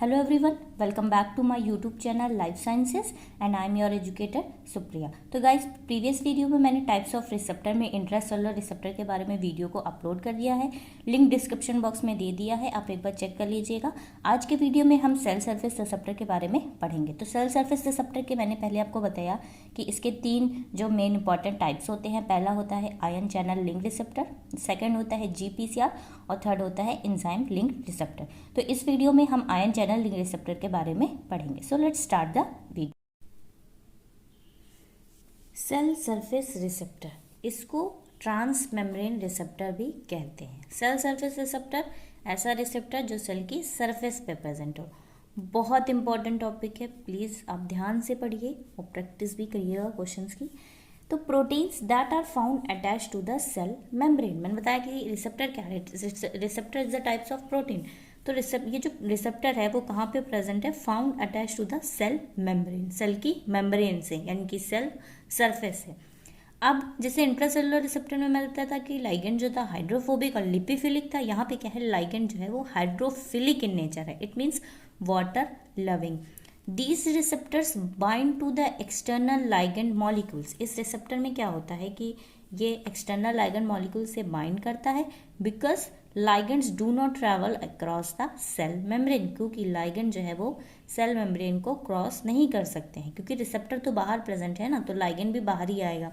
Hello everyone, welcome back to my YouTube channel Life Sciences and I am your educator Supriya. तो guys previous video में मैंने types of receptor में intracellular receptor के बारे में video को अपलोड कर दिया है, लिंक डिस्क्रिप्शन बॉक्स में दे दिया है, आप एक बार चेक कर लीजिएगा। आज के वीडियो में हम सेल सरफेस रिसेप्टर के बारे में पढ़ेंगे। तो सेल सरफेस रिसेप्टर के मैंने पहले आपको बताया कि इसके तीन जो मेन इंपॉर्टेंट टाइप्स होते हैं। पहला होता है ion channel link receptor, second होता है GPCR और थर्ड होता है एंजाइम लिंक रिसेप्टर। तो इस वीडियो में हम आयन चैनल लिंक रिसेप्टर के बारे में पढ़ेंगे। So let's start the video. Cell surface receptor, इसको ट्रांस मेम्ब्रेन रिसेप्टर भी कहते हैं। सेल सरफेस रिसेप्टर ऐसा रिसेप्टर जो सेल की सरफेस पे प्रेजेंट हो। बहुत इंपॉर्टेंट टॉपिक है, प्लीज़ आप ध्यान से पढ़िए और प्रैक्टिस भी करिएगा क्वेश्चंस की। तो proteins that are found attach to the cell membrane, मैंने बताया कि रिसेप्टर क्या है। Receptor is the types of protein. तो ये जो रिसेप्टर है वो कहाँ पे प्रेजेंट है? Found attach to the cell membrane, cell की मेम्ब्रेन से, यानी कि सेल सरफेस है। अब जैसे इंट्रासेलुलर रिसेप्टर में मैं बताया था कि लाइगेंड जो था हाइड्रोफोबिक और लिपिफिलिक था, यहाँ पे क्या है, लाइगेंड जो है वो हाइड्रोफिलिक इन नेचर है। It means water loving. These receptors bind to the external ligand molecules। इस रिसेप्टर में क्या होता है कि ये एक्सटर्नल ligand molecule से बाइंड करता है, because ligands do not travel across the cell membrane, क्योंकि ligand जो है वो सेल मेम्ब्रेन को क्रॉस नहीं कर सकते हैं, क्योंकि रिसेप्टर तो बाहर प्रेजेंट है ना, तो ligand भी बाहर ही आएगा।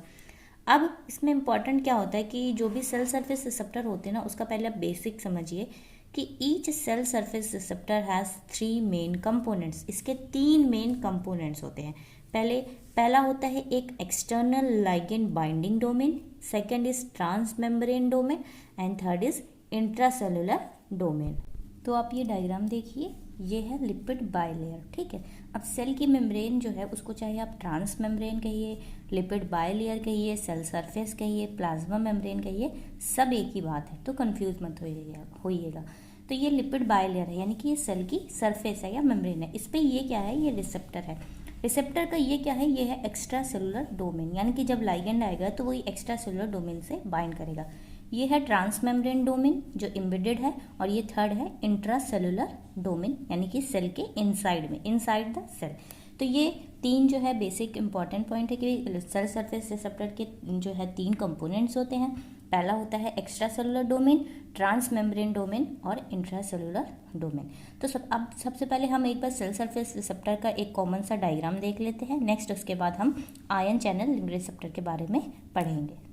अब इसमें इंपॉर्टेंट क्या होता है कि जो भी सेल सरफेस रिसेप्टर होते हैं ना, उसका पहले आप बेसिक समझिए कि each cell surface receptor has 3 main components. इसके 3 मेन कंपोनेंट्स होते हैं। पहला होता है एक external ligand binding domain, second is trans membrane domain and third is intracellular domain. तो आप ये डायग्राम देखिए, ये है लिपिड बायलेयर, ठीक है। अब सेल की मेम्ब्रेन जो है उसको चाहे आप ट्रांस मेम्ब्रेन कहिए, लिपिड बायलेयर कहिए, सेल सरफेस कहिए, प्लाज्मा मेम्ब्रेन कहिए, सब एक ही बात है, तो कंफ्यूज मत होइएगा। तो ये लिपिड बायलेयर है, यानी कि ये सेल की सरफेस है या मेम्ब्रेन है। इस पर ये क्या है, ये रिसेप्टर है। रिसेप्टर का ये क्या है, ये है एक्स्ट्रा सेलुलर डोमेन, यानी कि जब लाइगेंड आएगा तो वही एक्स्ट्रा सेलुलर डोमेन से बाइंड करेगा। ये है ट्रांस मेम्ब्रेन डोमेन जो इम्बेडेड है, और ये थर्ड है इंट्रासेलुलर डोमेन, यानी कि सेल के इनसाइड में, इनसाइड द सेल। तो ये तीन जो है बेसिक इंपॉर्टेंट पॉइंट है कि सेल सरफेस रिसेप्टर के जो है 3 कंपोनेंट्स होते हैं। पहला होता है extra cellular domain, trans membrane domain और इंट्रासेलुलर डोमेन। तो अब सबसे पहले हम एक बार सेल सरफेस रिसेप्टर का एक कॉमन सा डायग्राम देख लेते हैं। नेक्स्ट उसके बाद हम आयन चैनल लिंक रिसेप्टर के बारे में पढ़ेंगे।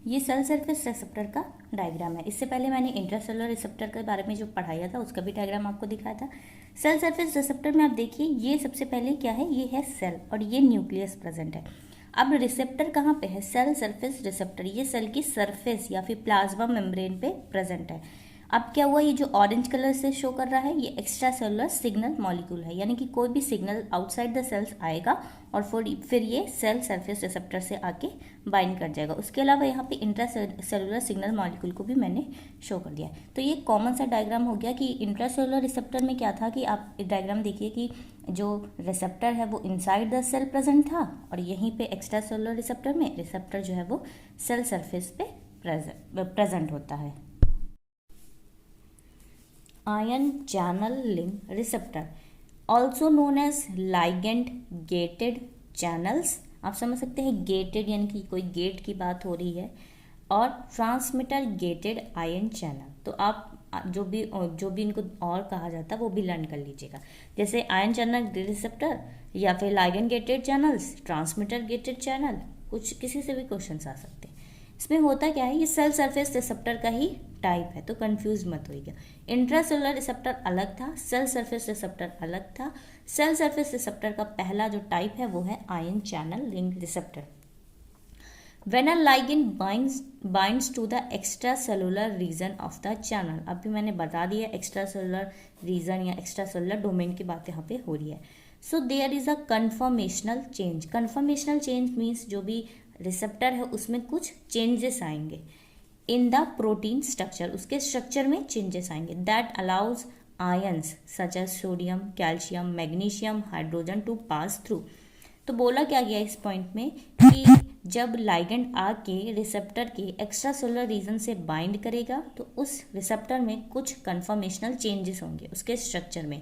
ये सेल सरफेस रिसेप्टर का डायग्राम है। इससे पहले मैंने इंट्रासेलुलर रिसेप्टर के बारे में जो पढ़ाया था उसका भी डायग्राम आपको दिखाया था। सेल सरफेस रिसेप्टर में आप देखिए, ये सबसे पहले क्या है, ये है सेल और ये न्यूक्लियस प्रेजेंट है। अब रिसेप्टर कहाँ पे है? सेल सरफेस रिसेप्टर, ये सेल की सरफेस या फिर प्लाज्मा मेम्ब्रेन पे प्रेजेंट है। अब क्या हुआ, ये जो ऑरेंज कलर से शो कर रहा है, ये एक्स्ट्रा सेलुलर सिग्नल मॉलिक्यूल है, यानी कि कोई भी सिग्नल आउटसाइड द सेल्स आएगा और फिर ये सेल सरफेस रिसेप्टर से आके बाइंड कर जाएगा। उसके अलावा यहाँ पे इंट्रा सेलुलर सिग्नल मॉलिक्यूल को भी मैंने शो कर दिया। तो ये कॉमन सा डायग्राम हो गया कि इंट्रासेलुलर रिसेप्टर में क्या था कि आप डायग्राम देखिए कि जो रिसेप्टर है वो इनसाइड द सेल प्रेजेंट था, और यहीं पे एक्स्ट्रा सेलुलर रिसेप्टर में रिसेप्टर जो है वो सेल सरफेस पे प्रेजेंट होता है। Ion channel link receptor also known as ligand gated channels. आप समझ सकते हैं, गेटेड यानी कि कोई गेट की बात हो रही है, और ट्रांसमीटर गेटेड आयन चैनल। तो आप जो भी इनको और कहा जाता है वो भी लर्न कर लीजिएगा, जैसे आयन चैनल रिसेप्टर या फिर ligand gated channels, transmitter gated channel, कुछ किसी से भी क्वेश्चन आ सकते हैं। इसमें होता क्या है, ये सेल सरफेस रिसेप्टर का ही टाइप है, तो कंफ्यूज मत होइएगा। इंट्रासेलुलर रिसेप्टर अलग था, सेल सरफेस रिसेप्टर अलग था। सेल सरफेस रिसेप्टर का पहला जो टाइप है वो है ion channel link receptor. When a ligand binds to the extracellular region of the channel, अभी मैंने बता दिया extracellular region या extracellular domain की बात यहाँ पे हो रही है। So there is a conformational change। conformational change means जो भी रिसेप्टर है उसमें कुछ चेंजेस आएंगे इन द प्रोटीन स्ट्रक्चर, उसके स्ट्रक्चर में चेंजेस आएंगे, that allows ions such as sodium, calcium, magnesium, hydrogen to pass through. तो बोला क्या गया इस पॉइंट में कि जब लाइगेंड आके रिसेप्टर के एक्स्ट्रा सेलुलर रीजन से बाइंड करेगा तो उस रिसेप्टर में कुछ कन्फर्मेशनल चेंजेस होंगे उसके स्ट्रक्चर में,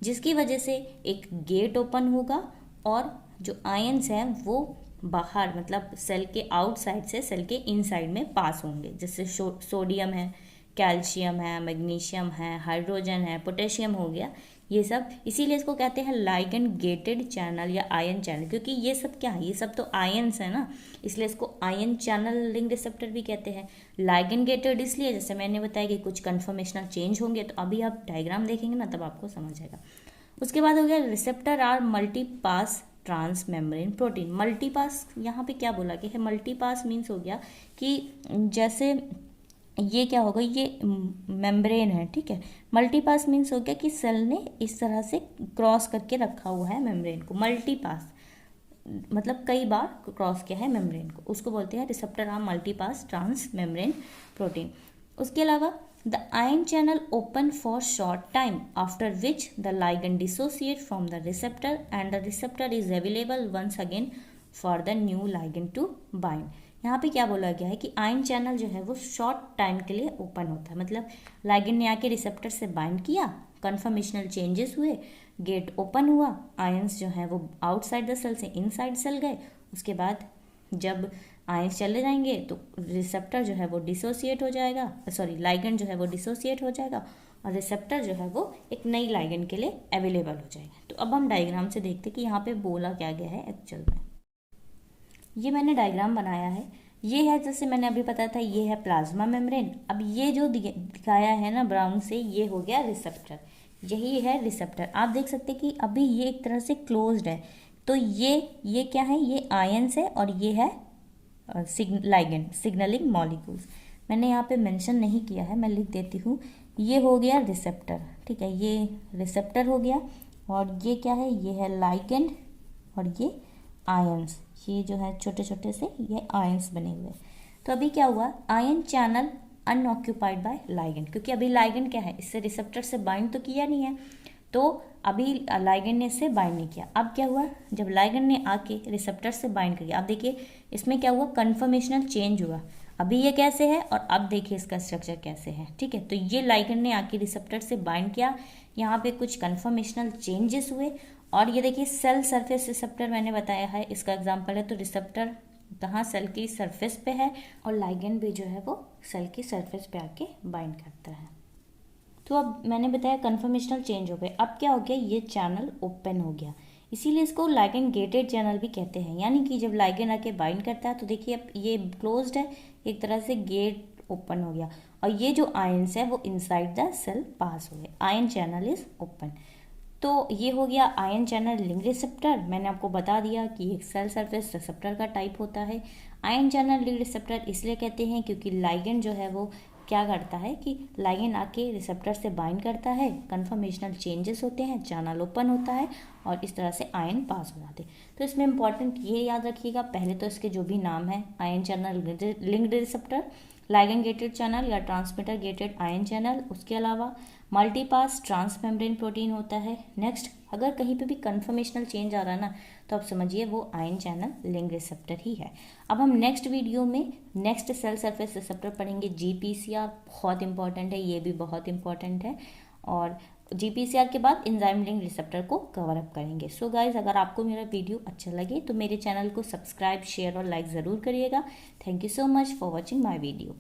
जिसकी वजह से एक गेट ओपन होगा और जो आयंस हैं वो बाहर मतलब सेल के आउटसाइड से सेल के इनसाइड में पास होंगे। जैसे सोडियम है, कैल्शियम है, मैग्नीशियम है, हाइड्रोजन है, पोटेशियम हो गया, ये सब। इसीलिए इसको कहते हैं लाइगेंड गेटेड चैनल या आयन चैनल, क्योंकि ये सब क्या है, ये सब तो आयंस है ना, इसलिए इसको आयन चैनल लिंक रिसेप्टर भी कहते हैं। लाइगेंड गेटेड इसलिए, जैसे मैंने बताया कि कुछ कन्फर्मेशनल चेंज होंगे, तो अभी आप डायग्राम देखेंगे ना तब आपको समझ आएगा। उसके बाद हो गया receptor are multipass trans membrane protein. Multipass यहाँ पे क्या बोला गया है, मल्टीपास मीन्स हो गया कि जैसे ये क्या होगा, ये मेम्ब्रेन है, ठीक है। मल्टीपास मीन्स हो गया कि सेल ने इस तरह से क्रॉस करके रखा हुआ है मेम्ब्रेन को। मल्टीपास मतलब कई बार क्रॉस किया है मेम्ब्रेन को, उसको बोलते हैं receptor are multipass trans membrane protein. उसके अलावा the ion channel open for short time after which the ligand dissociate from the receptor and the receptor is available once again for the new ligand to bind. यहाँ पे क्या बोला गया है कि ion channel जो है वो शॉर्ट टाइम के लिए ओपन होता है, मतलब लाइगेंड ने आके रिसेप्टर से बाइंड किया, कन्फर्मेशनल चेंजेस हुए, गेट ओपन हुआ, आयंस जो है वो आउटसाइड द सेल से इनसाइड सेल गए। उसके बाद जब आयंस चले जाएंगे तो रिसेप्टर जो है वो डिसोसिएट हो जाएगा, सॉरी लाइगेंड जो है वो डिसोसिएट हो जाएगा और रिसेप्टर जो है वो एक नई लाइगेंड के लिए अवेलेबल हो जाएगा। तो अब हम डायग्राम से देखते हैं कि यहाँ पे बोला क्या गया है एक्चुअल में। ये मैंने डायग्राम बनाया है, ये है जैसे मैंने अभी बताया था, ये है प्लाज्मा मेम्ब्रेन। अब ये जो दिखाया है ना ब्राउन से, ये हो गया रिसेप्टर, यही है रिसेप्टर। आप देख सकते हैं कि अभी ये एक तरह से क्लोज्ड है, तो ये क्या है, ये आयंस है और ये है लाइगेंड सिग्नलिंग मॉलिक्यूल्स। मैंने यहाँ पे मेंशन नहीं किया है, मैं लिख देती हूँ। ये हो गया रिसेप्टर, ठीक है, ये रिसेप्टर हो गया और ये क्या है, ये है लाइगेंड और ये आयंस, ये जो है छोटे छोटे से ये आयंस बने हुए। तो अभी क्या हुआ, ion channel unoccupied by ligand, क्योंकि अभी लाइगेंड क्या है, इससे रिसेप्टर से बाइंड तो किया नहीं है, तो अभी लाइगेंड ने इससे बाइंड नहीं किया। अब क्या हुआ, जब लाइगेंड ने आके रिसेप्टर से बाइंड कर दिया, अब देखिए इसमें क्या हुआ, कन्फर्मेशनल चेंज हुआ। अभी ये कैसे है और अब देखिए इसका स्ट्रक्चर कैसे है, ठीक है। तो ये लाइगेंड ने आके रिसेप्टर से बाइंड किया, यहाँ पे कुछ कन्फर्मेशनल चेंजेस हुए और ये देखिए सेल सरफेस रिसेप्टर मैंने बताया है, इसका एग्जांपल है। तो रिसेप्टर कहाँ, सेल की सरफेस पे है और लाइगेंड भी जो है वो सेल की सरफेस पे आके बाइंड करता है। तो अब मैंने बताया कन्फर्मेशनल चेंज हो गए, अब क्या हो गया, ये चैनल ओपन हो गया, इसीलिए इसको लाइगेंड गेटेड चैनल भी कहते हैं। यानी कि जब लाइगेंड आके बाइंड करता है तो देखिए अब ये क्लोज्ड है, एक तरह से गेट ओपन हो गया और ये जो आयंस है वो इनसाइड द सेल पास हो गए, आयन चैनल इज ओपन। तो ये हो गया आयन चैनल लिंक रिसेप्टर। मैंने आपको बता दिया कि एक सेल सरफेस रिसेप्टर का टाइप होता है। आयन चैनल लिंक रिसेप्टर इसलिए कहते हैं क्योंकि लाइगेंड जो है वो क्या करता है कि लाइगेंड आके रिसेप्टर से बाइंड करता है, कन्फर्मेशनल चेंजेस होते हैं, चैनल ओपन होता है और इस तरह से आयन पास हो जाते हैं। तो इसमें इंपॉर्टेंट ये याद रखिएगा, पहले तो इसके जो भी नाम है, ion channel linked receptor, ligand gated channel या ट्रांसमीटर गेटेड आयन चैनल, उसके अलावा मल्टीपास ट्रांस मेम्ब्रेन प्रोटीन होता है। नेक्स्ट, अगर कहीं पे भी कन्फर्मेशनल चेंज आ रहा है ना तो आप समझिए वो आयन चैनल लिंक रिसेप्टर ही है। अब हम नेक्स्ट वीडियो में नेक्स्ट सेल सरफेस रिसेप्टर पढ़ेंगे, GPCR, बहुत इंपॉर्टेंट है, ये भी बहुत इंपॉर्टेंट है। और GPCR के बाद एंजाइम लिंक रिसेप्टर को कवर अप करेंगे। सो गाइज, अगर आपको मेरा वीडियो अच्छा लगे तो मेरे चैनल को सब्सक्राइब, शेयर और लाइक ज़रूर करिएगा। Thank you so much for watching my video.